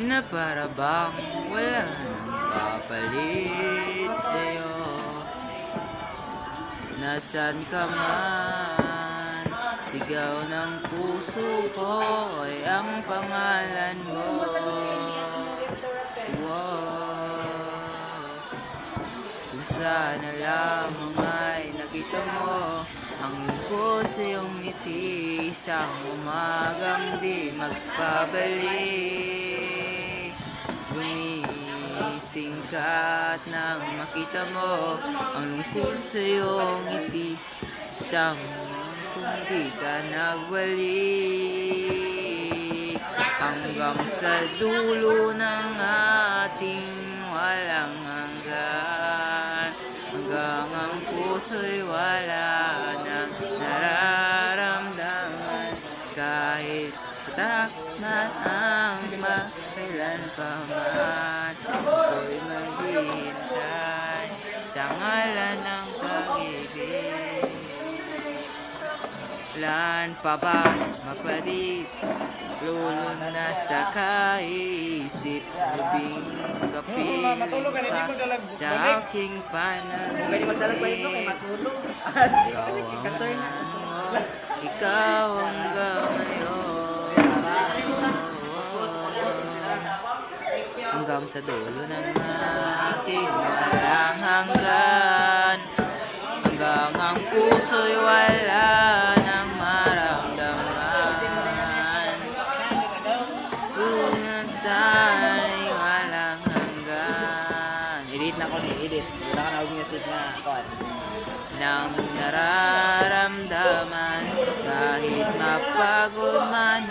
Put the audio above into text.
na para bang wala nang papalit sa'yo. Nasaan ka man, sigaw ng puso ko ay ang pangalan mo. Wow. Kung sana lamang ay nakita mo ang lungkot sa iyong ngiti, isang umagang di magpabalik. Gumising ka at nang makita mo ang lungkot sa iyong ngiti, isang kung di ka nagbalik. Hanggang sa dulo ng ating walang hanggan, hanggang ang puso'y wala nang nararamdaman. Kahit patak man ang makailan pa man, ako'y maghihintay sa ngalan ng pag-ibig. Lan pa ba mapalit, lulun na sa kaisip, labing kapiling ka sa aking pananalig. Ikaw hanggang ngayon, hanggang sa dulo ng aking walang hanggan, hanggang ang puso'y wala nang maramdaman. Tunad sa'y walang hanggan. Edit na ko ni edit. Wala ka na huwag music na kon. Nang nararamdaman kahit mapagod man